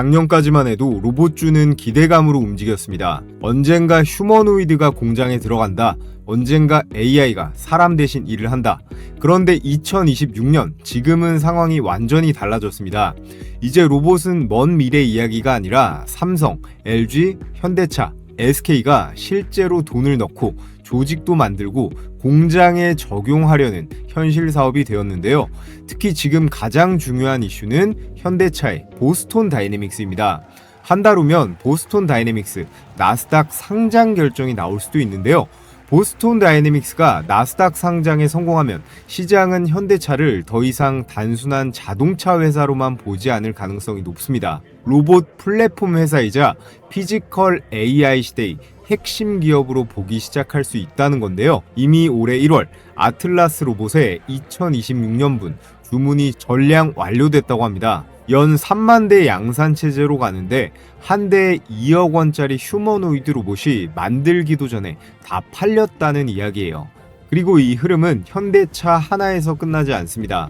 작년까지만 해도 로봇주는 기대감으로 움직였습니다. 언젠가 휴머노이드가 공장에 들어간다. 언젠가 AI가 사람 대신 일을 한다. 그런데 2026년, 지금은 상황이 완전히 달라졌습니다. 이제 로봇은 먼 미래 이야기가 아니라 삼성, LG, 현대차, SK가 실제로 돈을 넣고 조직도 만들고 공장에 적용하려는 현실 사업이 되었는데요. 특히 지금 가장 중요한 이슈는 현대차의 보스톤 다이내믹스입니다. 한 달 후면 보스톤 다이내믹스 나스닥 상장 결정이 나올 수도 있는데요. 보스톤 다이내믹스가 나스닥 상장에 성공하면 시장은 현대차를 더 이상 단순한 자동차 회사로만 보지 않을 가능성이 높습니다. 로봇 플랫폼 회사이자 피지컬 AI 시대의 핵심 기업으로 보기 시작할 수 있다는 건데요. 이미 올해 1월 아틀라스 로봇의 2026년분 주문이 전량 완료됐다고 합니다. 연 3만 대 양산 체제로 가는데 한 대에 2억 원짜리 휴머노이드 로봇이 만들기도 전에 다 팔렸다는 이야기예요. 그리고 이 흐름은 현대차 하나에서 끝나지 않습니다.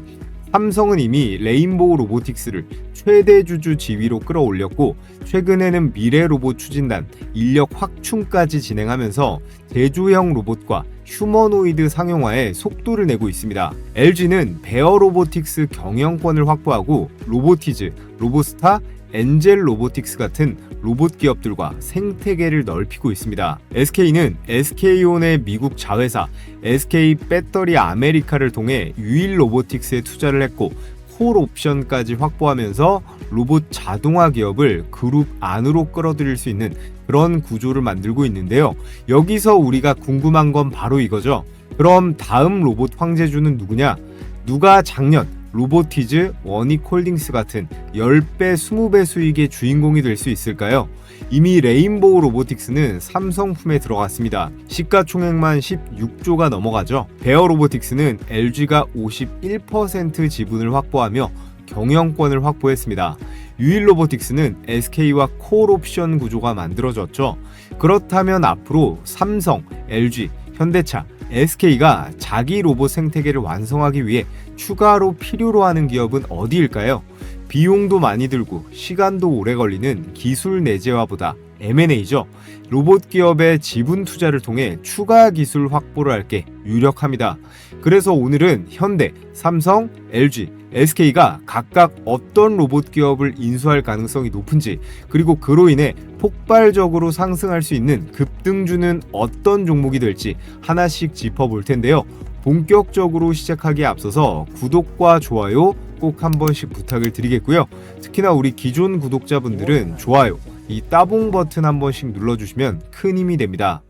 삼성은 이미 레인보우 로보틱스를 최대 주주 지위로 끌어올렸고 최근에는 미래 로봇 추진단 인력 확충까지 진행하면서 제조형 로봇과 휴머노이드 상용화에 속도를 내고 있습니다. LG는 베어 로보틱스 경영권을 확보하고 로보티즈, 로보스타, 엔젤 로보틱스 같은 로봇 기업들과 생태계를 넓히고 있습니다. SK는 SK온의 미국 자회사 SK 배터리 아메리카를 통해 유일 로보틱스에 투자를 했고 콜 옵션까지 확보하면서 로봇 자동화 기업을 그룹 안으로 끌어들일 수 있는 그런 구조를 만들고 있는데요. 여기서 우리가 궁금한 건 바로 이거죠. 그럼 다음 로봇 황제주는 누구냐? 누가 작년 로보티즈, 워닉홀딩스 같은 10배, 20배 수익의 주인공이 될 수 있을까요? 이미 레인보우 로보틱스는 삼성 품에 들어갔습니다. 시가총액만 16조가 넘어가죠. 베어 로보틱스는 LG가 51% 지분을 확보하며 경영권을 확보했습니다. 유일 로보틱스는 SK와 콜 옵션 구조가 만들어졌죠. 그렇다면 앞으로 삼성, LG, 현대차, SK가 자기 로봇 생태계를 완성하기 위해 추가로 필요로 하는 기업은 어디일까요? 비용도 많이 들고 시간도 오래 걸리는 기술 내재화보다 M&A죠. 로봇 기업의 지분 투자를 통해 추가 기술 확보를 할 게 유력합니다. 그래서 오늘은 현대, 삼성, LG, SK가 각각 어떤 로봇 기업을 인수할 가능성이 높은지, 그리고 그로 인해 폭발적으로 상승할 수 있는 급등주는 어떤 종목이 될지 하나씩 짚어볼 텐데요. 본격적으로 시작하기에 앞서서 구독과 좋아요 꼭 한 번씩 부탁을 드리겠고요. 특히나 우리 기존 구독자분들은 좋아요, 이 따봉 버튼 한 번씩 눌러주시면 큰 힘이 됩니다.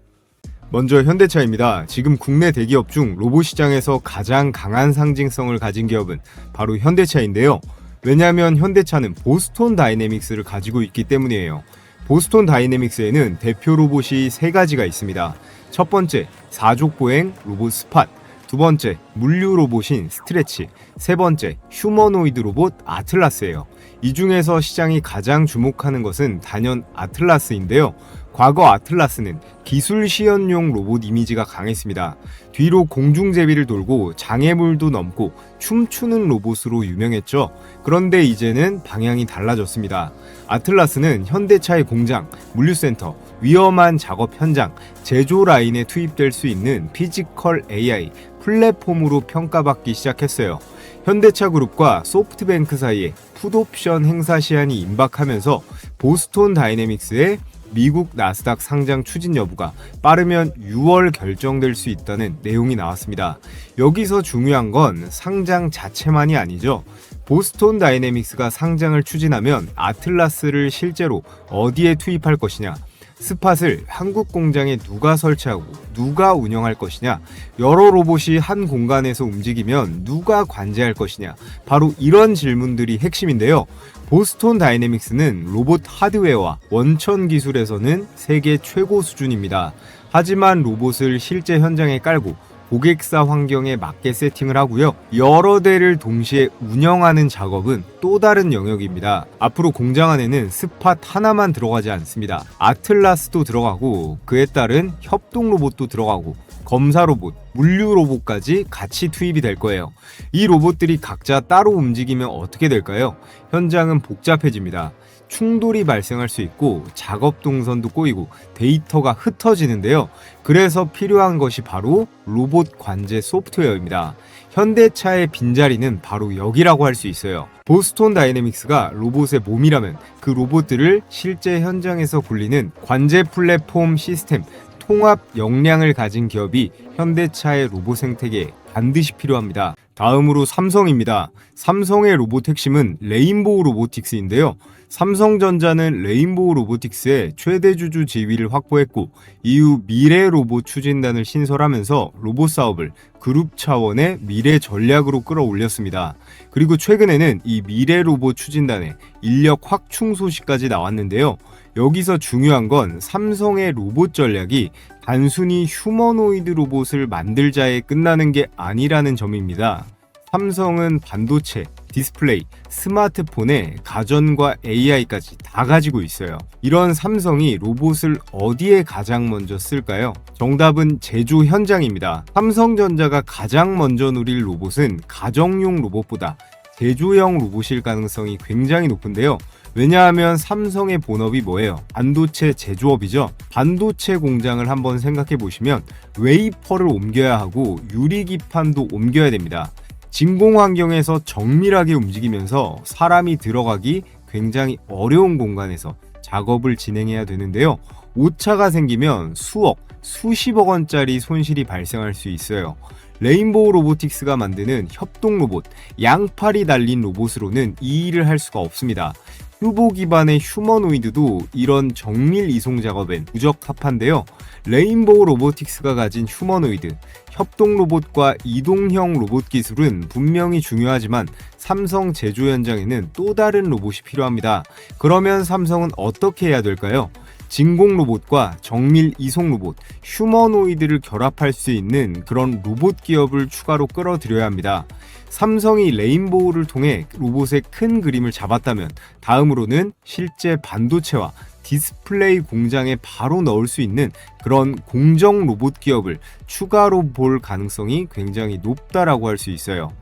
먼저 현대차입니다. 지금 국내 대기업 중 로봇 시장에서 가장 강한 상징성을 가진 기업은 바로 현대차인데요. 왜냐하면 현대차는 보스톤 다이내믹스를 가지고 있기 때문이에요. 보스톤 다이내믹스에는 대표 로봇이 3가지가 있습니다. 첫 번째, 사족보행 로봇 스팟, 두 번째, 물류 로봇인 스트레치, 세 번째, 휴머노이드 로봇 아틀라스예요. 이 중에서 시장이 가장 주목하는 것은 단연 아틀라스인데요. 과거 아틀라스는 기술 시연용 로봇 이미지가 강했습니다. 뒤로 공중제비를 돌고 장애물도 넘고 춤추는 로봇으로 유명했죠. 그런데 이제는 방향이 달라졌습니다. 아틀라스는 현대차의 공장, 물류센터, 위험한 작업 현장, 제조 라인에 투입될 수 있는 피지컬 AI 플랫폼으로 평가받기 시작했어요. 현대차 그룹과 소프트뱅크 사이에 풋옵션 행사 시한이 임박하면서 보스톤 다이내믹스의 미국 나스닥 상장 추진 여부가 빠르면 6월 결정될 수 있다는 내용이 나왔습니다. 여기서 중요한 건 상장 자체만이 아니죠. 보스톤 다이내믹스가 상장을 추진하면 아틀라스를 실제로 어디에 투입할 것이냐, 스팟을 한국 공장에 누가 설치하고 누가 운영할 것이냐, 여러 로봇이 한 공간에서 움직이면 누가 관제할 것이냐, 바로 이런 질문들이 핵심인데요. 보스톤 다이내믹스는 로봇 하드웨어와 원천 기술에서는 세계 최고 수준입니다. 하지만 로봇을 실제 현장에 깔고 고객사 환경에 맞게 세팅을 하고요. 여러 대를 동시에 운영하는 작업은 또 다른 영역입니다. 앞으로 공장 안에는 스팟 하나만 들어가지 않습니다. 아틀라스도 들어가고 그에 따른 협동 로봇도 들어가고 검사 로봇, 물류 로봇까지 같이 투입이 될 거예요. 이 로봇들이 각자 따로 움직이면 어떻게 될까요? 현장은 복잡해집니다. 충돌이 발생할 수 있고 작업 동선도 꼬이고 데이터가 흩어지는데요. 그래서 필요한 것이 바로 로봇 관제 소프트웨어입니다. 현대차의 빈자리는 바로 여기라고 할 수 있어요. 보스톤 다이내믹스가 로봇의 몸이라면 그 로봇들을 실제 현장에서 굴리는 관제 플랫폼 시스템, 통합 역량을 가진 기업이 현대차의 로봇 생태계에 반드시 필요합니다. 다음으로 삼성입니다. 삼성의 로봇 핵심은 레인보우 로보틱스인데요. 삼성전자는 레인보우 로보틱스의 최대 주주 지위를 확보했고 이후 미래 로봇 추진단을 신설하면서 로봇 사업을 그룹 차원의 미래 전략으로 끌어올렸습니다. 그리고 최근에는 이 미래 로봇 추진단의 인력 확충 소식까지 나왔는데요. 여기서 중요한 건 삼성의 로봇 전략이 단순히 휴머노이드 로봇을 만들자에 끝나는 게 아니라는 점입니다. 삼성은 반도체, 디스플레이, 스마트폰에 가전과 AI까지 다 가지고 있어요. 이런 삼성이 로봇을 어디에 가장 먼저 쓸까요? 정답은 제조 현장입니다. 삼성전자가 가장 먼저 누릴 로봇은 가정용 로봇보다 제조형 로봇일 가능성이 굉장히 높은데요. 왜냐하면 삼성의 본업이 뭐예요? 반도체 제조업이죠. 반도체 공장을 한번 생각해 보시면 웨이퍼를 옮겨야 하고 유리기판도 옮겨야 됩니다. 진공 환경에서 정밀하게 움직이면서 사람이 들어가기 굉장히 어려운 공간에서 작업을 진행해야 되는데요. 오차가 생기면 수억, 수십억 원짜리 손실이 발생할 수 있어요. 레인보우 로보틱스가 만드는 협동 로봇, 양팔이 달린 로봇으로는 이 일을 할 수가 없습니다. 휴보 기반의 휴머노이드도 이런 정밀 이송 작업엔 부적합한데요. 레인보우 로보틱스가 가진 휴머노이드, 협동 로봇과 이동형 로봇 기술은 분명히 중요하지만 삼성 제조 현장에는 또 다른 로봇이 필요합니다. 그러면 삼성은 어떻게 해야 될까요? 진공 로봇과 정밀 이송 로봇, 휴머노이드를 결합할 수 있는 그런 로봇 기업을 추가로 끌어들여야 합니다. 삼성이 레인보우를 통해 로봇의 큰 그림을 잡았다면 다음으로는 실제 반도체와 디스플레이 공장에 바로 넣을 수 있는 그런 공정 로봇 기업을 추가로 볼 가능성이 굉장히 높다라고 할 수 있어요.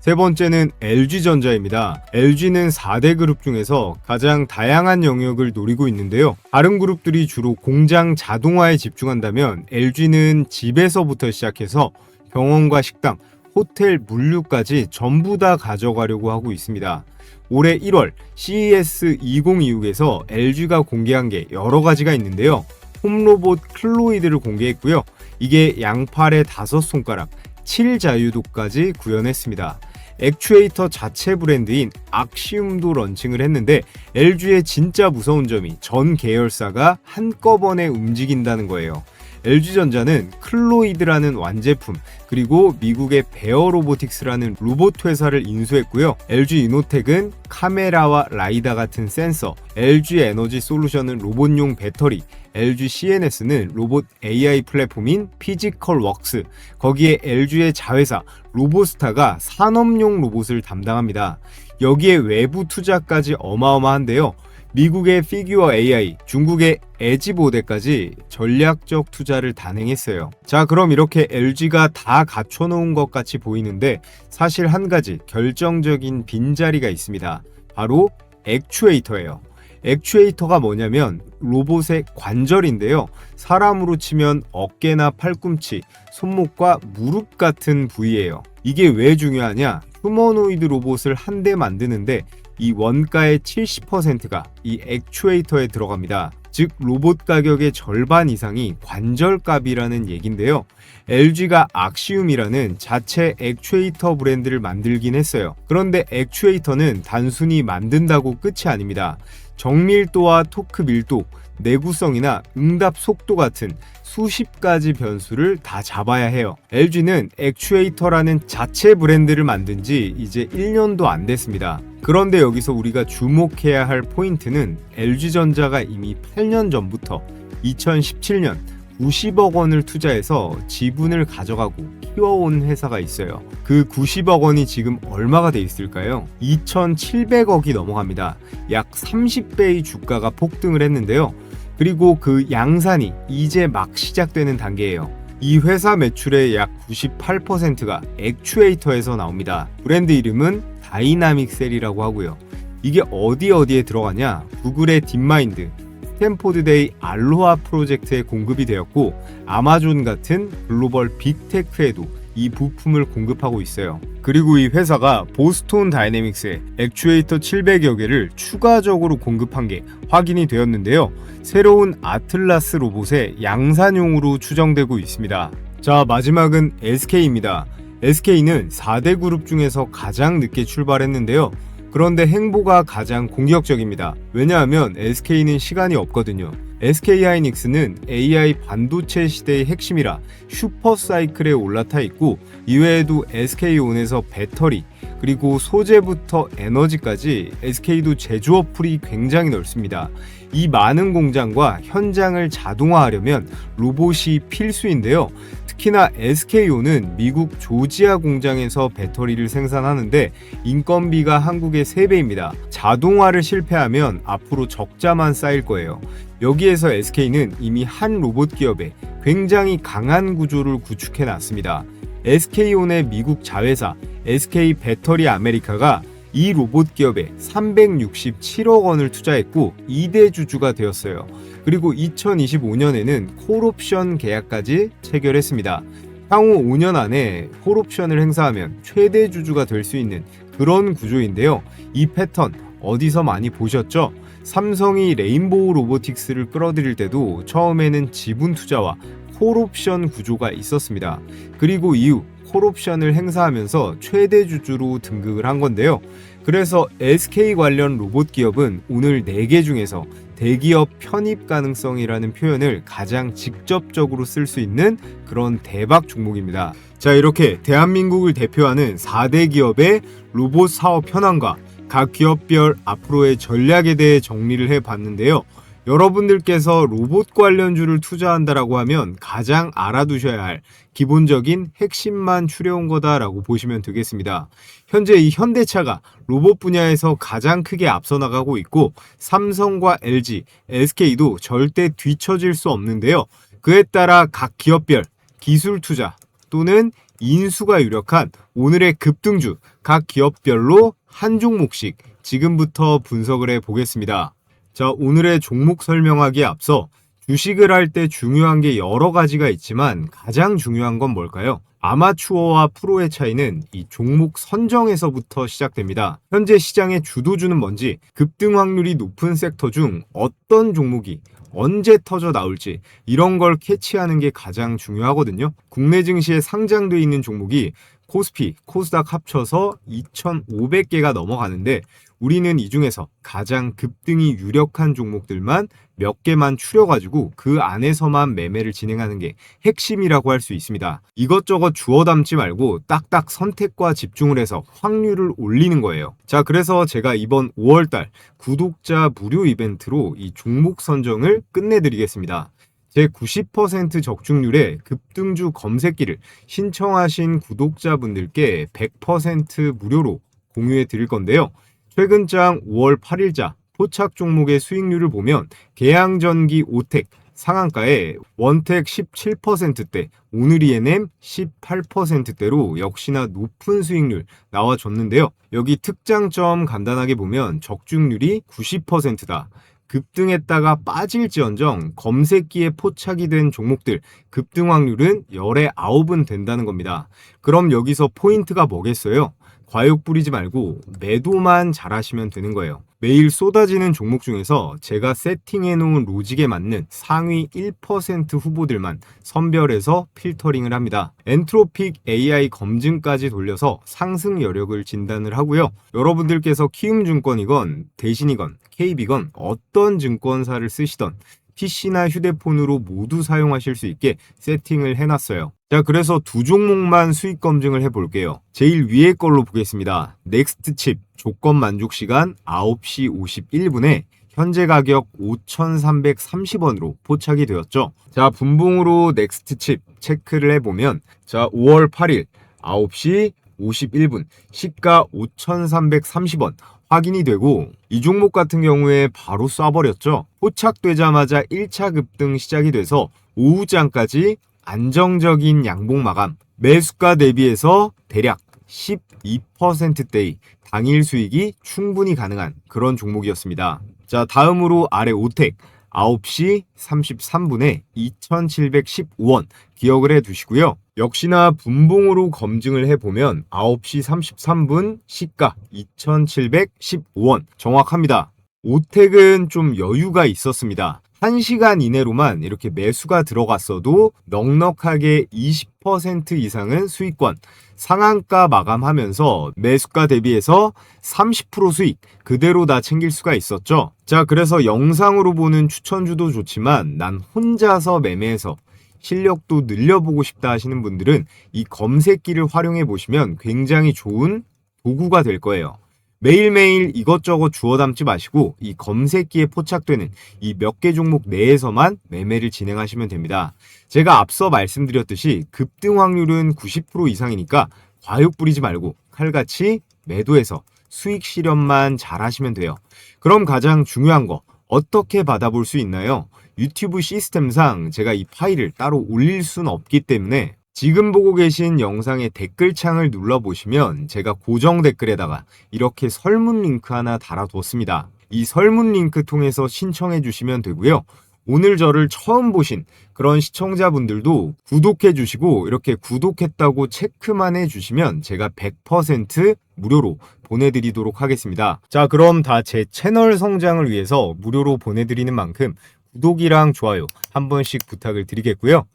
세 번째는 LG전자입니다. LG는 4대 그룹 중에서 가장 다양한 영역을 노리고 있는데요. 다른 그룹들이 주로 공장 자동화에 집중한다면 LG는 집에서부터 시작해서 병원과 식당, 호텔, 물류까지 전부 다 가져가려고 하고 있습니다. 올해 1월 CES 2026에서 LG가 공개한 게 여러 가지가 있는데요. 홈로봇 클로이드를 공개했고요. 이게 양팔의 5손가락, 7자유도까지 구현했습니다. 액추에이터 자체 브랜드인 악시움도 런칭을 했는데 LG의 진짜 무서운 점이 전 계열사가 한꺼번에 움직인다는 거예요. LG전자는 클로이드라는 완제품 그리고 미국의 베어 로보틱스라는 로봇 회사를 인수했고요. LG 이노텍은 카메라와 라이다 같은 센서, LG 에너지 솔루션은 로봇용 배터리, LG CNS는 로봇 AI 플랫폼인 피지컬 웍스, 거기에 LG의 자회사 로보스타가 산업용 로봇을 담당합니다. 여기에 외부 투자까지 어마어마한데요. 미국의 피규어 AI, 중국의 에지보드까지 전략적 투자를 단행했어요. 자, 그럼 이렇게 LG가 다 갖춰놓은 것 같이 보이는데 사실 한 가지 결정적인 빈자리가 있습니다. 바로 액추에이터예요. 액추에이터가 뭐냐면 로봇의 관절인데요. 사람으로 치면 어깨나 팔꿈치, 손목과 무릎 같은 부위예요. 이게 왜 중요하냐? 휴머노이드 로봇을 한 대 만드는데 이 원가의 70%가 이 액추에이터에 들어갑니다. 즉 로봇 가격의 절반 이상이 관절값이라는 얘긴데요. LG가 악시움이라는 자체 액추에이터 브랜드를 만들긴 했어요. 그런데 액추에이터는 단순히 만든다고 끝이 아닙니다. 정밀도와 토크 밀도, 내구성이나 응답 속도 같은 수십 가지 변수를 다 잡아야 해요. LG는 액추에이터라는 자체 브랜드를 만든 지 이제 1년도 안 됐습니다. 그런데 여기서 우리가 주목해야 할 포인트는 LG전자가 이미 8년 전부터 2017년 90억 원을 투자해서 지분을 가져가고 키워온 회사가 있어요. 그 90억 원이 지금 얼마가 돼 있을까요? 2,700억이 넘어갑니다. 약 30배의 주가가 폭등을 했는데요. 그리고 그 양산이 이제 막 시작되는 단계예요. 이 회사 매출의 약 98%가 액추에이터에서 나옵니다. 브랜드 이름은 다이나믹셀이라고 하고요. 이게 어디에 들어가냐? 구글의 딥마인드, 스탠포드데이 알로하 프로젝트에 공급이 되었고 아마존 같은 글로벌 빅테크에도 이 부품을 공급하고 있어요. 그리고 이 회사가 보스톤 다이내믹스에 액추에이터 700여 개를 추가적으로 공급한 게 확인이 되었는데요. 새로운 아틀라스 로봇의 양산용으로 추정되고 있습니다. 자, 마지막은 SK입니다. SK는 4대 그룹 중에서 가장 늦게 출발했는데요. 그런데 행보가 가장 공격적입니다. 왜냐하면 SK는 시간이 없거든요. SK하이닉스는 AI 반도체 시대의 핵심이라 슈퍼사이클에 올라타 있고 이외에도 SK온에서 배터리 그리고 소재부터 에너지까지 SK도 제조업 풀이 굉장히 넓습니다. 이 많은 공장과 현장을 자동화하려면 로봇이 필수인데요. 특히나 SK온은 미국 조지아 공장에서 배터리를 생산하는데 인건비가 한국의 3배입니다. 자동화를 실패하면 앞으로 적자만 쌓일 거예요. 여기에서 SK는 이미 한 로봇 기업에 굉장히 강한 구조를 구축해 놨습니다. SK온의 미국 자회사 SK 배터리 아메리카가 이 로봇 기업에 367억 원을 투자했고 2대 주주가 되었어요. 그리고 2025년에는 콜옵션 계약까지 체결했습니다. 향후 5년 안에 콜옵션을 행사하면 최대 주주가 될 수 있는 그런 구조인데요. 이 패턴 어디서 많이 보셨죠? 삼성이 레인보우 로보틱스를 끌어들일 때도 처음에는 지분 투자와 콜옵션 구조가 있었습니다. 그리고 이후 콜옵션을 행사하면서 최대 주주로 등극을 한 건데요. 그래서 SK 관련 로봇 기업은 오늘 4개 중에서 대기업 편입 가능성이라는 표현을 가장 직접적으로 쓸 수 있는 그런 대박 종목입니다. 자, 이렇게 대한민국을 대표하는 4대 기업의 로봇 사업 현황과 각 기업별 앞으로의 전략에 대해 정리를 해봤는데요. 여러분들께서 로봇 관련주를 투자한다라고 하면 가장 알아두셔야 할 기본적인 핵심만 추려온 거다라고 보시면 되겠습니다. 현재 이 현대차가 로봇 분야에서 가장 크게 앞서 나가고 있고 삼성과 LG, SK도 절대 뒤처질 수 없는데요. 그에 따라 각 기업별 기술 투자 또는 인수가 유력한 오늘의 급등주 각 기업별로 한 종목씩 지금부터 분석을 해보겠습니다. 자, 오늘의 종목 설명하기에 앞서 주식을 할 때 중요한 게 여러 가지가 있지만 가장 중요한 건 뭘까요? 아마추어와 프로의 차이는 이 종목 선정에서부터 시작됩니다. 현재 시장의 주도주는 뭔지, 급등 확률이 높은 섹터 중 어떤 종목이 언제 터져 나올지 이런 걸 캐치하는 게 가장 중요하거든요. 국내 증시에 상장돼 있는 종목이 코스피, 코스닥 합쳐서 2,500개가 넘어가는데 우리는 이 중에서 가장 급등이 유력한 종목들만 몇 개만 추려가지고 그 안에서만 매매를 진행하는 게 핵심이라고 할 수 있습니다. 이것저것 주워 담지 말고 딱딱 선택과 집중을 해서 확률을 올리는 거예요. 자, 그래서 제가 이번 5월달 구독자 무료 이벤트로 이 종목 선정을 끝내드리겠습니다. 제 90% 적중률의 급등주 검색기를 신청하신 구독자분들께 100% 무료로 공유해 드릴 건데요. 최근장 5월 8일자 포착 종목의 수익률을 보면 계양전기 오텍 상한가에 원텍 17%대, 오늘 ENM 18%대로 역시나 높은 수익률 나와줬는데요. 여기 특장점 간단하게 보면 적중률이 90%다. 급등했다가 빠질지언정 검색기에 포착이 된 종목들 급등 확률은 열의 9은 된다는 겁니다. 그럼 여기서 포인트가 뭐겠어요? 과욕 부리지 말고 매도만 잘하시면 되는 거예요. 매일 쏟아지는 종목 중에서 제가 세팅해 놓은 로직에 맞는 상위 1% 후보들만 선별해서 필터링을 합니다. 엔트로픽 AI 검증까지 돌려서 상승 여력을 진단을 하고요. 여러분들께서 키움증권이건 대신이건 KB건 어떤 증권사를 쓰시던 PC나 휴대폰으로 모두 사용하실 수 있게 세팅을 해놨어요. 자, 그래서 두 종목만 수익 검증을 해볼게요. 제일 위에 걸로 보겠습니다. 넥스트칩 조건 만족 시간 9시 51분에 현재 가격 5,330원으로 포착이 되었죠. 자, 분봉으로 넥스트칩 체크를 해보면 자, 5월 8일 9시 51분 시가 5,330원 확인이 되고 이 종목 같은 경우에 바로 쏴버렸죠. 포착되자마자 1차 급등 시작이 돼서 오후장까지 안정적인 양봉 마감, 매수가 대비해서 대략 12%대의 당일 수익이 충분히 가능한 그런 종목이었습니다. 자, 다음으로 아래 오텍 9시 33분에 2,715원 기억을 해 두시고요. 역시나 분봉으로 검증을 해보면 9시 33분 시가 2,715원 정확합니다. 오텍은 좀 여유가 있었습니다. 1시간 이내로만 이렇게 매수가 들어갔어도 넉넉하게 20% 이상은 수익권, 상한가 마감하면서 매수가 대비해서 30% 수익 그대로 다 챙길 수가 있었죠. 자, 그래서 영상으로 보는 추천주도 좋지만 난 혼자서 매매해서 실력도 늘려보고 싶다 하시는 분들은 이 검색기를 활용해 보시면 굉장히 좋은 도구가 될 거예요. 매일매일 이것저것 주워 담지 마시고 이 검색기에 포착되는 이 몇 개 종목 내에서만 매매를 진행하시면 됩니다. 제가 앞서 말씀드렸듯이 급등 확률은 90% 이상이니까 과욕 부리지 말고 칼같이 매도해서 수익 실현만 잘 하시면 돼요. 그럼 가장 중요한 거 어떻게 받아볼 수 있나요? 유튜브 시스템상 제가 이 파일을 따로 올릴 수는 없기 때문에 지금 보고 계신 영상의 댓글창을 눌러보시면 제가 고정 댓글에다가 이렇게 설문 링크 하나 달아뒀습니다. 이 설문 링크 통해서 신청해 주시면 되고요. 오늘 저를 처음 보신 그런 시청자분들도 구독해 주시고 이렇게 구독했다고 체크만 해 주시면 제가 100% 무료로 보내드리도록 하겠습니다. 자, 그럼 다 제 채널 성장을 위해서 무료로 보내드리는 만큼 구독이랑 좋아요 한 번씩 부탁을 드리겠고요.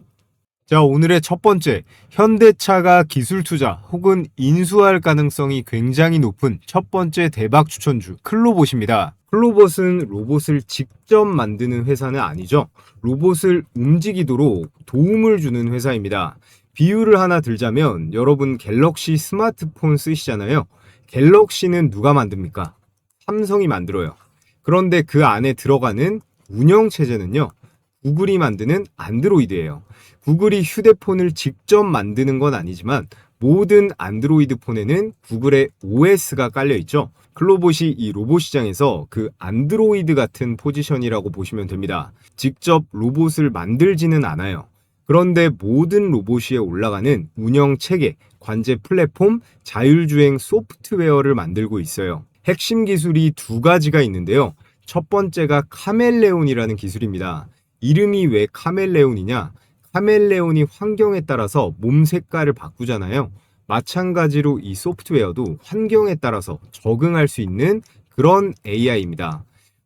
자, 오늘의 첫 번째, 현대차가 기술 투자 혹은 인수할 가능성이 굉장히 높은 첫 번째 대박 추천주 클로봇입니다. 클로봇은 로봇을 직접 만드는 회사는 아니죠. 로봇을 움직이도록 도움을 주는 회사입니다. 비유를 하나 들자면 여러분 갤럭시 스마트폰 쓰시잖아요. 갤럭시는 누가 만듭니까? 삼성이 만들어요. 그런데 그 안에 들어가는 운영체제는요, 구글이 만드는 안드로이드예요. 구글이 휴대폰을 직접 만드는 건 아니지만 모든 안드로이드 폰에는 구글의 OS가 깔려 있죠. 클로봇이 이 로봇 시장에서 그 안드로이드 같은 포지션이라고 보시면 됩니다. 직접 로봇을 만들지는 않아요. 그런데 모든 로봇에 올라가는 운영 체계, 관제 플랫폼, 자율주행 소프트웨어를 만들고 있어요. 핵심 기술이 두 가지가 있는데요. 첫 번째가 카멜레온이라는 기술입니다. 이름이 왜 카멜레온이냐? 카멜레온이 환경에 따라서 몸 색깔을 바꾸잖아요. 마찬가지로 이 소프트웨어도 환경에 따라서 적응할 수 있는 그런 AI입니다.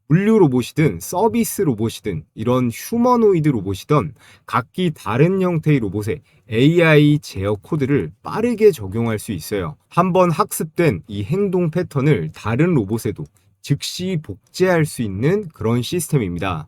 물류 로봇이든 서비스 로봇이든 이런 휴머노이드 로봇이든 각기 다른 형태의 로봇에 AI 제어 코드를 빠르게 적용할 수 있어요. 한번 학습된 이 행동 패턴을 다른 로봇에도 즉시 복제할 수 있는 그런 시스템입니다.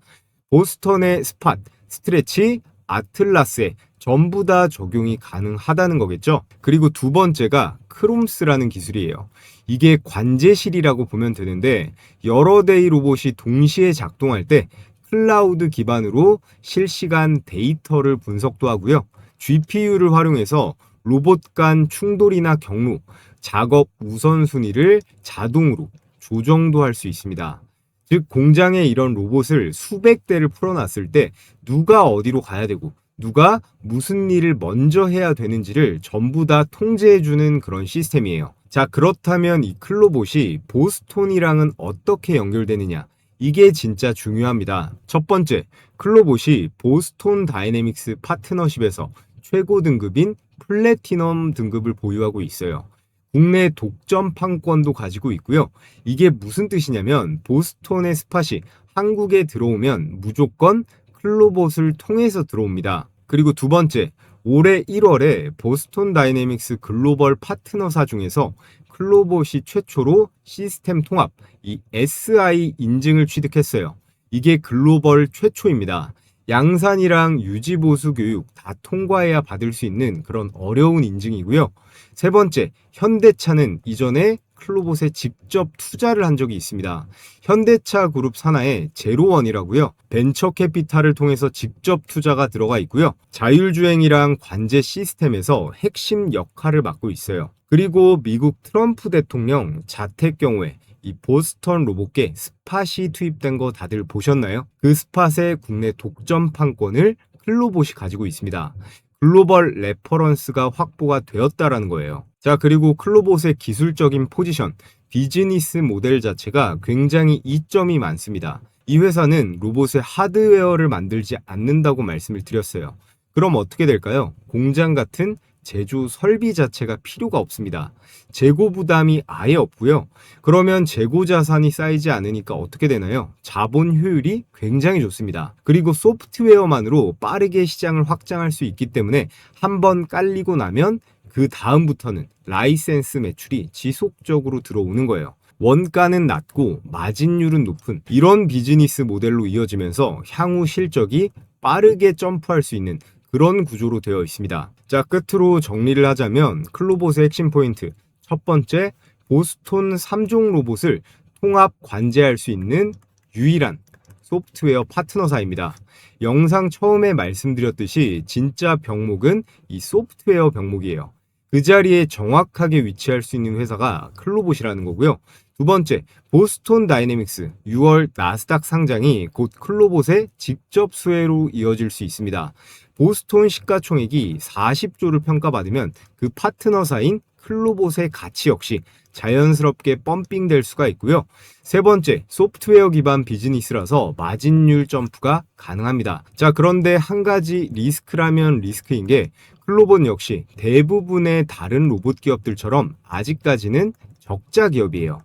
보스턴의 스팟, 스트레치, 아틀라스에 전부 다 적용이 가능하다는 거겠죠. 그리고 두 번째가 크롬스라는 기술이에요. 이게 관제실이라고 보면 되는데 여러 대의 로봇이 동시에 작동할 때 클라우드 기반으로 실시간 데이터를 분석도 하고요. GPU를 활용해서 로봇 간 충돌이나 경로, 작업 우선순위를 자동으로 조정도 할 수 있습니다. 즉 공장에 이런 로봇을 수백 대를 풀어놨을 때 누가 어디로 가야 되고 누가 무슨 일을 먼저 해야 되는지를 전부 다 통제해주는 그런 시스템이에요. 자, 그렇다면 이 클로봇이 보스톤이랑은 어떻게 연결되느냐? 이게 진짜 중요합니다. 첫 번째, 클로봇이 보스톤 다이내믹스 파트너십에서 최고 등급인 플래티넘 등급을 보유하고 있어요. 국내 독점 판권도 가지고 있고요. 이게 무슨 뜻이냐면 보스톤의 스팟이 한국에 들어오면 무조건 클로봇을 통해서 들어옵니다. 그리고 두 번째, 올해 1월에 보스톤 다이내믹스 글로벌 파트너사 중에서 클로봇이 최초로 시스템 통합, 이 SI 인증을 취득했어요. 이게 글로벌 최초입니다. 양산이랑 유지보수 교육 다 통과해야 받을 수 있는 그런 어려운 인증이고요. 세 번째, 현대차는 이전에 클로봇에 직접 투자를 한 적이 있습니다. 현대차 그룹 산하의 제로원이라고요. 벤처 캐피탈을 통해서 직접 투자가 들어가 있고요. 자율주행이랑 관제 시스템에서 핵심 역할을 맡고 있어요. 그리고 미국 트럼프 대통령 자택 경우에 이 보스턴 로봇계 스팟이 투입된 거 다들 보셨나요? 그 스팟의 국내 독점 판권을 클로봇이 가지고 있습니다. 글로벌 레퍼런스가 확보가 되었다라는 거예요. 자, 그리고 클로봇의 기술적인 포지션, 비즈니스 모델 자체가 굉장히 이점이 많습니다. 이 회사는 로봇의 하드웨어를 만들지 않는다고 말씀을 드렸어요. 그럼 어떻게 될까요? 공장 같은 제조 설비 자체가 필요가 없습니다. 재고 부담이 아예 없고요. 그러면 재고 자산이 쌓이지 않으니까 어떻게 되나요? 자본 효율이 굉장히 좋습니다. 그리고 소프트웨어만으로 빠르게 시장을 확장할 수 있기 때문에 한번 깔리고 나면 그 다음부터는 라이센스 매출이 지속적으로 들어오는 거예요. 원가는 낮고 마진율은 높은 이런 비즈니스 모델로 이어지면서 향후 실적이 빠르게 점프할 수 있는 그런 구조로 되어 있습니다. 자, 끝으로 정리를 하자면 클로봇의 핵심 포인트. 첫 번째, 보스톤 3종 로봇을 통합 관제할 수 있는 유일한 소프트웨어 파트너사입니다. 영상 처음에 말씀드렸듯이 진짜 병목은 이 소프트웨어 병목이에요. 그 자리에 정확하게 위치할 수 있는 회사가 클로봇이라는 거고요. 두 번째, 보스톤 다이내믹스 6월 나스닥 상장이 곧 클로봇의 직접 수혜로 이어질 수 있습니다. 보스톤 시가총액이 40조를 평가받으면 그 파트너사인 클로봇의 가치 역시 자연스럽게 펌핑될 수가 있고요. 세 번째, 소프트웨어 기반 비즈니스라서 마진율 점프가 가능합니다. 자, 그런데 한 가지 리스크라면 리스크인 게 클로봇 역시 대부분의 다른 로봇 기업들처럼 아직까지는 적자 기업이에요.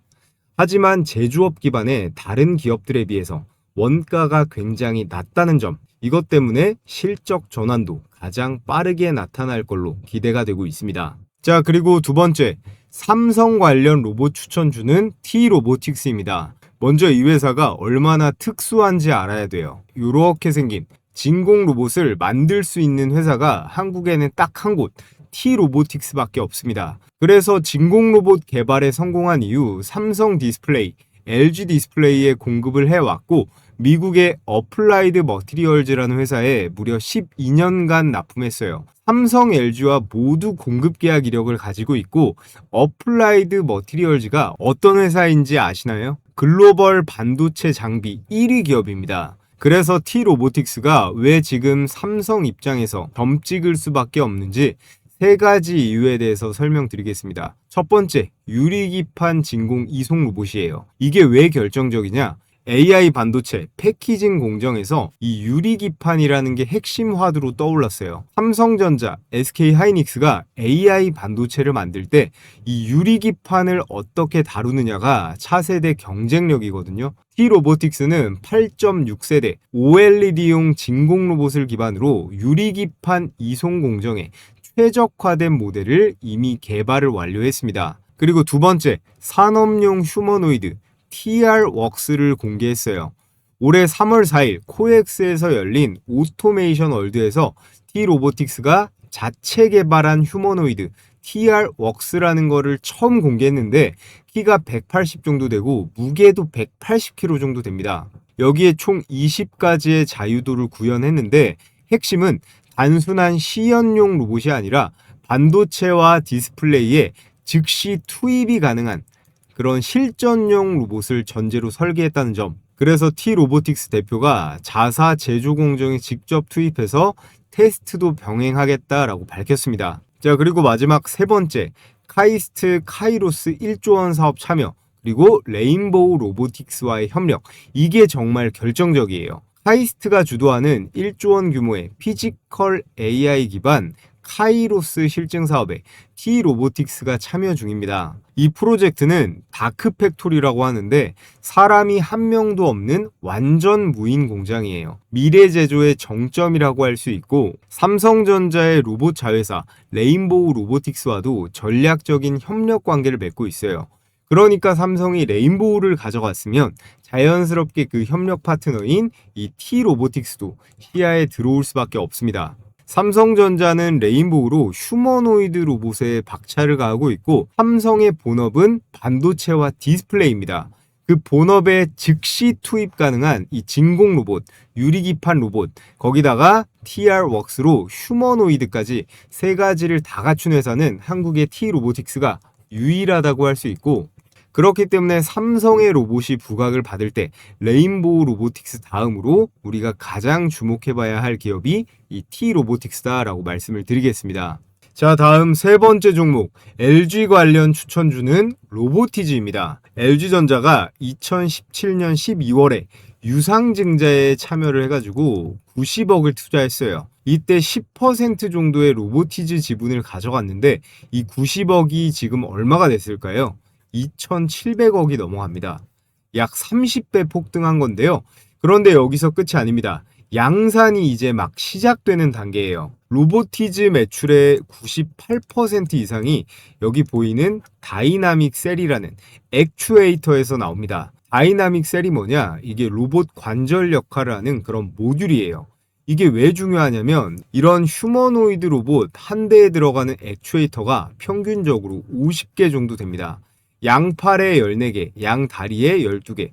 하지만 제조업 기반의 다른 기업들에 비해서 원가가 굉장히 낮다는 점, 이것 때문에 실적 전환도 가장 빠르게 나타날 걸로 기대가 되고 있습니다. 자, 그리고 두 번째, 삼성 관련 로봇 추천주는 T-로보틱스입니다. 먼저 이 회사가 얼마나 특수한지 알아야 돼요. 이렇게 생긴 진공 로봇을 만들 수 있는 회사가 한국에는 딱 한 곳, T-로보틱스밖에 없습니다. 그래서 진공 로봇 개발에 성공한 이후 삼성 디스플레이, LG 디스플레이에 공급을 해왔고 미국의 어플라이드 머티리얼즈라는 회사에 무려 12년간 납품했어요. 삼성, LG와 모두 공급 계약 이력을 가지고 있고 어플라이드 머티리얼즈가 어떤 회사인지 아시나요? 글로벌 반도체 장비 1위 기업입니다. 그래서 T-로보틱스가 왜 지금 삼성 입장에서 점 찍을 수밖에 없는지 세 가지 이유에 대해서 설명드리겠습니다. 첫 번째, 유리기판 진공 이송 로봇이에요. 이게 왜 결정적이냐? AI 반도체 패키징 공정에서 이 유리기판이라는 게 핵심 화두로 떠올랐어요. 삼성전자, SK하이닉스가 AI 반도체를 만들 때 이 유리기판을 어떻게 다루느냐가 차세대 경쟁력이거든요. T-로보틱스는 8.6세대 OLED용 진공 로봇을 기반으로 유리기판 이송 공정에 최적화된 모델을 이미 개발을 완료했습니다. 그리고 두 번째, 산업용 휴머노이드 TR웍스를 공개했어요. 올해 3월 4일 코엑스에서 열린 오토메이션 월드에서 T-로보틱스가 자체 개발한 휴머노이드 TR웍스라는 거를 처음 공개했는데 키가 180 정도 되고 무게도 180kg 정도 됩니다. 여기에 총 20가지의 자유도를 구현했는데 핵심은 단순한 시연용 로봇이 아니라 반도체와 디스플레이에 즉시 투입이 가능한 그런 실전용 로봇을 전제로 설계했다는 점. 그래서 T-로보틱스 대표가 자사 제조 공정에 직접 투입해서 테스트도 병행하겠다라고 밝혔습니다. 자, 그리고 마지막 세 번째, 카이스트 카이로스 1조 원 사업 참여, 그리고 레인보우 로보틱스와의 협력. 이게 정말 결정적이에요. 카이스트가 주도하는 1조 원 규모의 피지컬 AI 기반 카이로스 실증 사업에 T-로보틱스가 참여 중입니다. 이 프로젝트는 다크팩토리라고 하는데 사람이 한 명도 없는 완전 무인 공장이에요. 미래 제조의 정점이라고 할 수 있고 삼성전자의 로봇 자회사 레인보우 로보틱스와도 전략적인 협력 관계를 맺고 있어요. 그러니까 삼성이 레인보우를 가져갔으면 자연스럽게 그 협력 파트너인 이 T-로보틱스도 시야에 들어올 수밖에 없습니다. 삼성전자는 레인보우로 휴머노이드 로봇에 박차를 가하고 있고 삼성의 본업은 반도체와 디스플레이입니다. 그 본업에 즉시 투입 가능한 이 진공 로봇, 유리기판 로봇, 거기다가 TR웍스로 휴머노이드까지 세 가지를 다 갖춘 회사는 한국의 T-로보틱스가 유일하다고 할 수 있고 그렇기 때문에 삼성의 로봇이 부각을 받을 때 레인보우 로보틱스 다음으로 우리가 가장 주목해봐야 할 기업이 이 T로보틱스다라고 말씀을 드리겠습니다. 자, 다음 세 번째 종목, LG 관련 추천주는 로보티즈입니다. LG전자가 2017년 12월에 유상증자에 참여를 해가지고 90억을 투자했어요. 이때 10% 정도의 로보티즈 지분을 가져갔는데 이 90억이 지금 얼마가 됐을까요? 2,700억이 넘어갑니다. 약 30배 폭등한 건데요. 그런데 여기서 끝이 아닙니다. 양산이 이제 막 시작되는 단계예요. 로보티즈 매출의 98% 이상이 여기 보이는 다이나믹 셀이라는 액추에이터에서 나옵니다. 다이나믹 셀이 뭐냐? 이게 로봇 관절 역할을 하는 그런 모듈이에요. 이게 왜 중요하냐면 이런 휴머노이드 로봇 한 대에 들어가는 액추에이터가 평균적으로 50개 정도 됩니다. 양팔에 14개, 양다리에 12개,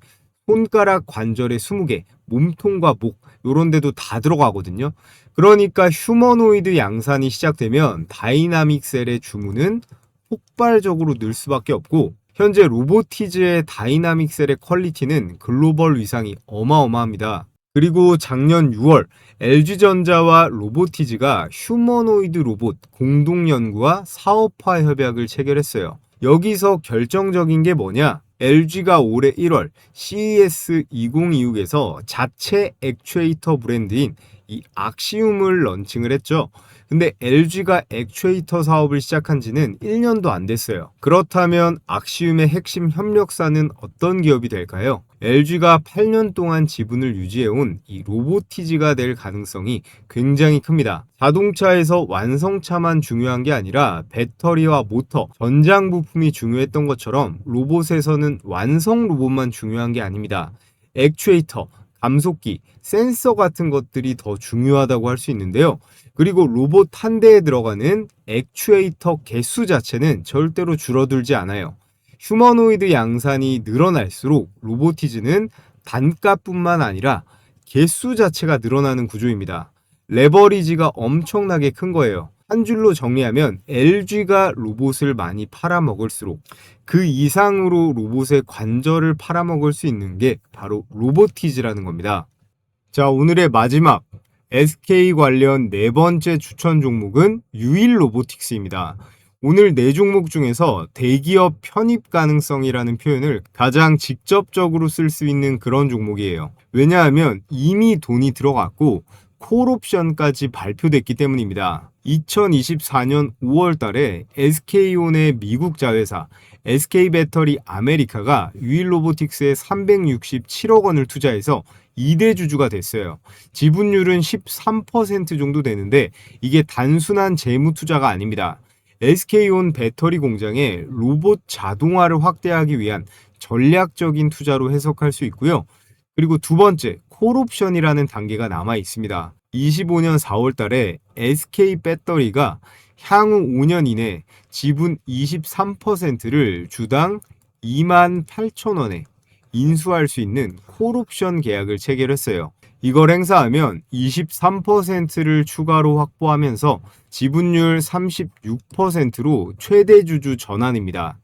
손가락 관절에 20개, 몸통과 목 요런 데도 다 들어가거든요. 그러니까 휴머노이드 양산이 시작되면 다이나믹 셀의 주문은 폭발적으로 늘 수밖에 없고 현재 로보티즈의 다이나믹 셀의 퀄리티는 글로벌 위상이 어마어마합니다. 그리고 작년 6월 LG전자와 로보티즈가 휴머노이드 로봇 공동연구와 사업화 협약을 체결했어요. 여기서 결정적인 게 뭐냐? LG가 올해 1월 CES 2026에서 자체 액추에이터 브랜드인 이 악시움을 런칭을 했죠. 근데 LG가 액추에이터 사업을 시작한 지는 1년도 안 됐어요. 그렇다면 악시움의 핵심 협력사는 어떤 기업이 될까요? LG가 8년 동안 지분을 유지해온 이 로보티즈가 될 가능성이 굉장히 큽니다. 자동차에서 완성차만 중요한 게 아니라 배터리와 모터, 전장 부품이 중요했던 것처럼 로봇에서는 완성 로봇만 중요한 게 아닙니다. 액추에이터, 감속기, 센서 같은 것들이 더 중요하다고 할 수 있는데요. 그리고 로봇 한 대에 들어가는 액추에이터 개수 자체는 절대로 줄어들지 않아요. 휴머노이드 양산이 늘어날수록 로보티즈는 단가뿐만 아니라 개수 자체가 늘어나는 구조입니다. 레버리지가 엄청나게 큰 거예요. 한 줄로 정리하면 LG가 로봇을 많이 팔아먹을수록 그 이상으로 로봇의 관절을 팔아먹을 수 있는 게 바로 로보티즈라는 겁니다. 자, 오늘의 마지막 SK 관련 네 번째 추천 종목은 유일 로보틱스입니다. 오늘 네 종목 중에서 대기업 편입 가능성이라는 표현을 가장 직접적으로 쓸 수 있는 그런 종목이에요. 왜냐하면 이미 돈이 들어갔고 콜옵션까지 발표됐기 때문입니다. 2024년 5월 달에 SK온의 미국 자회사 SK배터리 아메리카가 유일 로보틱스에 367억 원을 투자해서 2대 주주가 됐어요. 지분율은 13% 정도 되는데 이게 단순한 재무 투자가 아닙니다. SK온 배터리 공장에 로봇 자동화를 확대하기 위한 전략적인 투자로 해석할 수 있고요. 그리고 두 번째, 콜옵션이라는 단계가 남아 있습니다. 25년 4월 달에 SK 배터리가 향후 5년 이내 지분 23%를 주당 28,000원에 인수할 수 있는 콜옵션 계약을 체결했어요. 이걸 행사하면 23%를 추가로 확보하면서 지분율 36%로 최대 주주 전환입니다.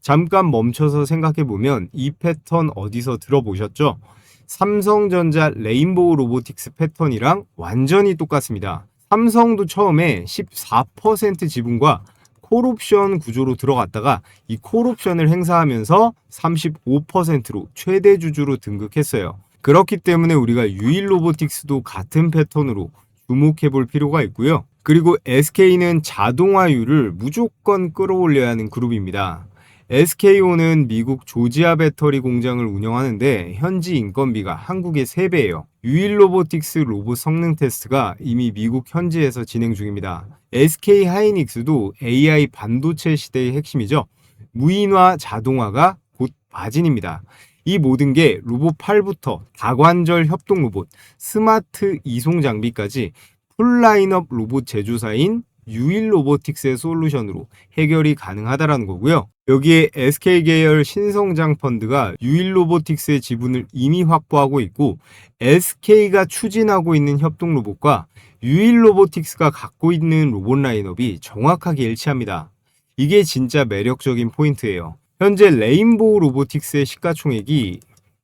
잠깐 멈춰서 생각해보면 이 패턴 어디서 들어보셨죠? 삼성전자 레인보우 로보틱스 패턴이랑 완전히 똑같습니다. 삼성도 처음에 14% 지분과 콜옵션 구조로 들어갔다가 이 콜옵션을 행사하면서 35%로 최대 주주로 등극했어요. 그렇기 때문에 우리가 유일 로보틱스도 같은 패턴으로 주목해 볼 필요가 있고요. 그리고 SK는 자동화율을 무조건 끌어올려야 하는 그룹입니다. SK온은 미국 조지아 배터리 공장을 운영하는데 현지 인건비가 한국의 3배예요. 유일 로보틱스 로봇 성능 테스트가 이미 미국 현지에서 진행 중입니다. SK 하이닉스도 AI 반도체 시대의 핵심이죠. 무인화 자동화가 곧 마진입니다. 이 모든 게 로봇 팔부터 다관절 협동 로봇, 스마트 이송 장비까지 풀 라인업 로봇 제조사인 유일 로보틱스의 솔루션으로 해결이 가능하다라는 거고요. 여기에 SK 계열 신성장 펀드가 유일 로보틱스의 지분을 이미 확보하고 있고 SK가 추진하고 있는 협동 로봇과 유일 로보틱스가 갖고 있는 로봇 라인업이 정확하게 일치합니다. 이게 진짜 매력적인 포인트예요. 현재 레인보우 로보틱스의 시가총액이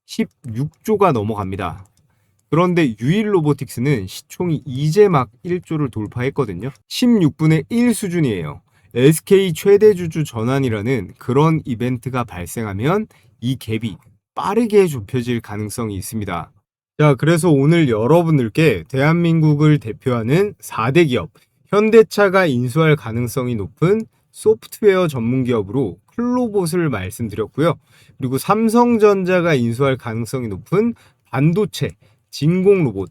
16조가 넘어갑니다. 그런데 유일 로보틱스는 시총이 이제 막 1조를 돌파했거든요. 16분의 1 수준이에요. SK 최대 주주 전환이라는 그런 이벤트가 발생하면 이 갭이 빠르게 좁혀질 가능성이 있습니다. 자, 그래서 오늘 여러분들께 대한민국을 대표하는 4대 기업, 현대차가 인수할 가능성이 높은 소프트웨어 전문 기업으로 클로봇을 말씀드렸고요. 그리고 삼성전자가 인수할 가능성이 높은 반도체, 진공 로봇,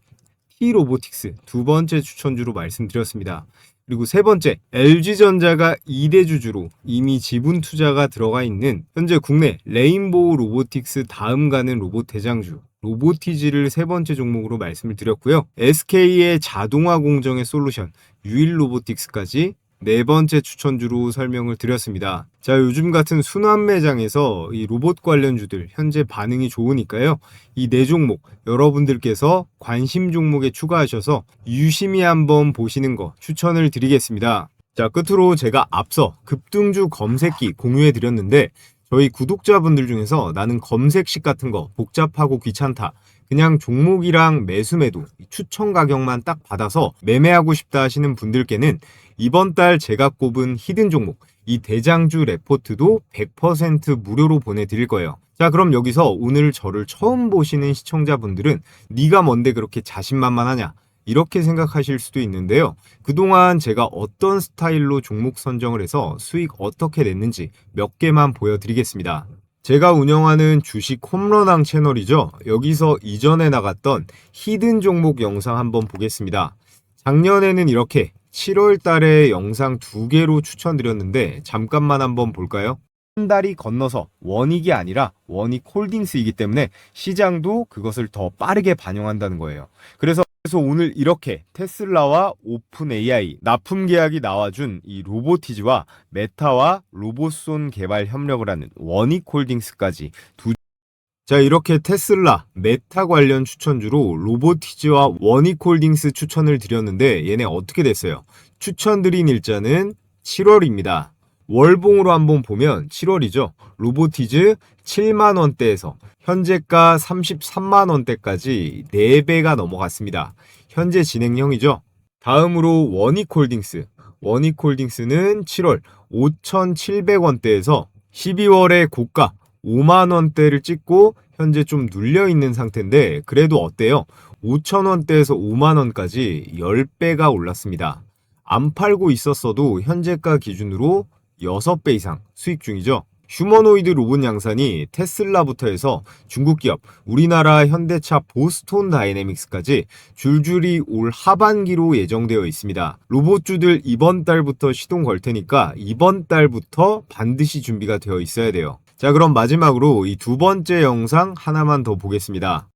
T로보틱스 두 번째 추천주로 말씀드렸습니다. 그리고 세 번째, LG전자가 2대 주주로 이미 지분 투자가 들어가 있는 현재 국내 레인보우 로보틱스 다음 가는 로봇 대장주 로보티지를 세 번째 종목으로 말씀을 드렸고요. SK의 자동화 공정의 솔루션 유일 로보틱스까지 네 번째 추천주로 설명을 드렸습니다. 자, 요즘 같은 순환 매장에서 이 로봇 관련주들 현재 반응이 좋으니까요. 이 네 종목 여러분들께서 관심 종목에 추가하셔서 유심히 한번 보시는 거 추천을 드리겠습니다. 자, 끝으로 제가 앞서 급등주 검색기 공유해 드렸는데 저희 구독자분들 중에서 나는 검색식 같은 거 복잡하고 귀찮다. 그냥 종목이랑 매수매도 추천 가격만 딱 받아서 매매하고 싶다 하시는 분들께는 이번 달 제가 꼽은 히든 종목 이 대장주 레포트도 100% 무료로 보내드릴 거예요. 자, 그럼 여기서 오늘 저를 처음 보시는 시청자분들은 네가 뭔데 그렇게 자신만만하냐 이렇게 생각하실 수도 있는데요. 그동안 제가 어떤 스타일로 종목 선정을 해서 수익 어떻게 냈는지 몇 개만 보여드리겠습니다. 제가 운영하는 주식 홈런왕 채널이죠. 여기서 이전에 나갔던 히든 종목 영상 한번 보겠습니다. 작년에는 이렇게 7월 달에 영상 2개로 추천드렸는데 잠깐만 한번 볼까요? 한 달이 건너서 원익이 아니라 원익홀딩스이기 때문에 시장도 그것을 더 빠르게 반영한다는 거예요. 그래서 오늘 이렇게 테슬라와 오픈 AI 납품 계약이 나와준 이 로보티즈와 메타와 로봇손 개발 협력을 하는 원익홀딩스까지 자, 이렇게 테슬라, 메타 관련 추천주로 로보티즈와 원익홀딩스 추천을 드렸는데 얘네 어떻게 됐어요? 추천드린 일자는 7월입니다. 월봉으로 한번 보면 7월이죠. 로보티즈 7만원대에서 현재가 33만원대까지 4배가 넘어갔습니다. 현재 진행형이죠. 다음으로 원익홀딩스. 원익홀딩스는 7월 5,700원대에서 12월에 고가 5만원대를 찍고 현재 좀 눌려있는 상태인데 그래도 어때요? 5,000원대에서 5만원까지 10배가 올랐습니다. 안 팔고 있었어도 현재가 기준으로 6배 이상 수익 중이죠. 휴머노이드 로봇 양산이 테슬라부터 해서 중국 기업, 우리나라 현대차 보스톤 다이내믹스까지 줄줄이 올 하반기로 예정되어 있습니다. 로봇주들 이번 달부터 시동 걸 테니까 이번 달부터 반드시 준비가 되어 있어야 돼요. 자, 그럼 마지막으로 이 두 번째 영상 하나만 더 보겠습니다.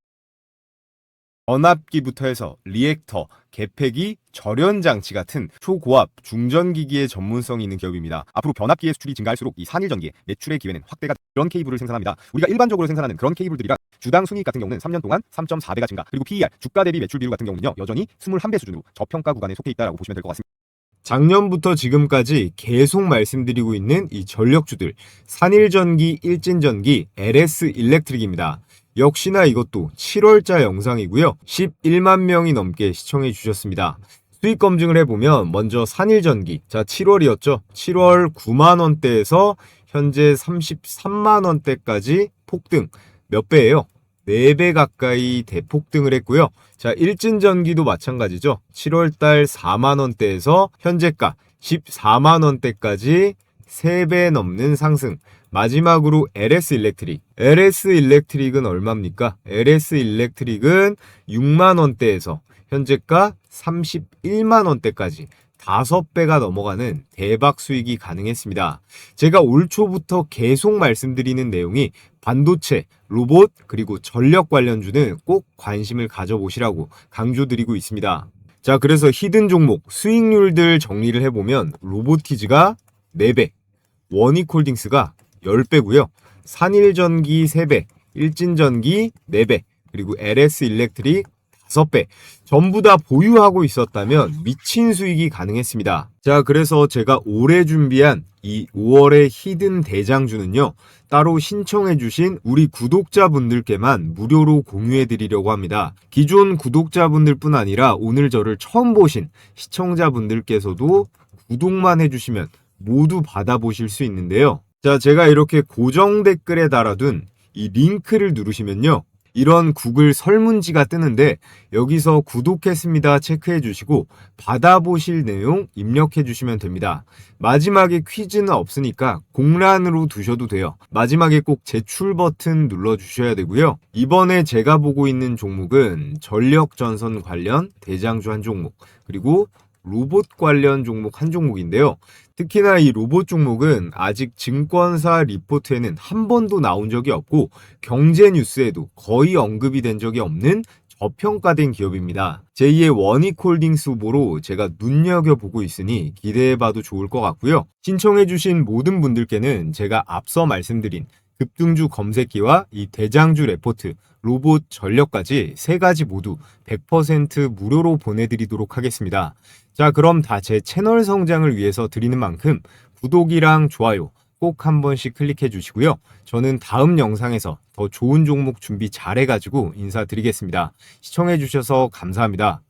전압기부터 해서 리액터, 개폐기, 절연장치 같은 초고압, 중전기기의 전문성이 있는 기업입니다. 앞으로 변압기의 수출이 증가할수록 이 산일전기의 매출의 기회는 확대가 이런 케이블을 생산합니다. 우리가 일반적으로 생산하는 그런 케이블들이라 주당 순이익 같은 경우는 3년 동안 3.4배가 증가, 그리고 PER, 주가 대비 매출 비율 같은 경우는요 여전히 21배 수준으로 저평가 구간에 속해 있다라고 보시면 될 것 같습니다. 작년부터 지금까지 계속 말씀드리고 있는 이 전력주들, 산일전기, 일진전기, LS 일렉트릭입니다. 역시나 이것도 7월자 영상이고요. 11만 명이 넘게 시청해 주셨습니다. 수익 검증을 해보면 먼저 산일전기, 자 7월이었죠. 7월 9만원대에서 현재 33만원대까지 폭등. 몇 배예요? 4배 가까이 대폭등을 했고요. 자, 일진전기도 마찬가지죠. 7월달 4만원대에서 현재가 14만원대까지 3배 넘는 상승. 마지막으로 LS 일렉트릭. LS 일렉트릭은 얼마입니까? LS 일렉트릭은 6만원대에서 현재가 31만원대까지 5배가 넘어가는 대박 수익이 가능했습니다. 제가 올 초부터 계속 말씀드리는 내용이 반도체, 로봇, 그리고 전력 관련주는 꼭 관심을 가져보시라고 강조드리고 있습니다. 자, 그래서 히든 종목 수익률들 정리를 해보면 로보티즈가 4배, 원익홀딩스가 10배고요. 산일전기 3배, 일진전기 4배, 그리고 LS 일렉트릭 5배. 전부 다 보유하고 있었다면 미친 수익이 가능했습니다. 자, 그래서 제가 올해 준비한 이 5월의 히든 대장주는요. 따로 신청해주신 우리 구독자분들께만 무료로 공유해드리려고 합니다. 기존 구독자분들뿐 아니라 오늘 저를 처음 보신 시청자분들께서도 구독만 해주시면 모두 받아보실 수 있는데요. 자, 제가 이렇게 고정 댓글에 달아둔 이 링크를 누르시면요, 이런 구글 설문지가 뜨는데 여기서 구독했습니다 체크해 주시고 받아보실 내용 입력해 주시면 됩니다. 마지막에 퀴즈는 없으니까 공란으로 두셔도 돼요. 마지막에 꼭 제출 버튼 눌러 주셔야 되고요. 이번에 제가 보고 있는 종목은 전력 전선 관련 대장주 한 종목, 그리고 로봇 관련 종목 한 종목인데요. 특히나 이 로봇 종목은 아직 증권사 리포트에는 한 번도 나온 적이 없고 경제 뉴스에도 거의 언급이 된 적이 없는 저평가된 기업입니다. 제2의 원익홀딩스 후보로 제가 눈여겨보고 있으니 기대해봐도 좋을 것 같고요. 신청해주신 모든 분들께는 제가 앞서 말씀드린 급등주 검색기와 이 대장주 레포트, 로봇 전력까지 세 가지 모두 100% 무료로 보내드리도록 하겠습니다. 자, 그럼 다 제 채널 성장을 위해서 드리는 만큼 구독이랑 좋아요 꼭 한 번씩 클릭해 주시고요. 저는 다음 영상에서 더 좋은 종목 준비 잘 해가지고 인사드리겠습니다. 시청해 주셔서 감사합니다.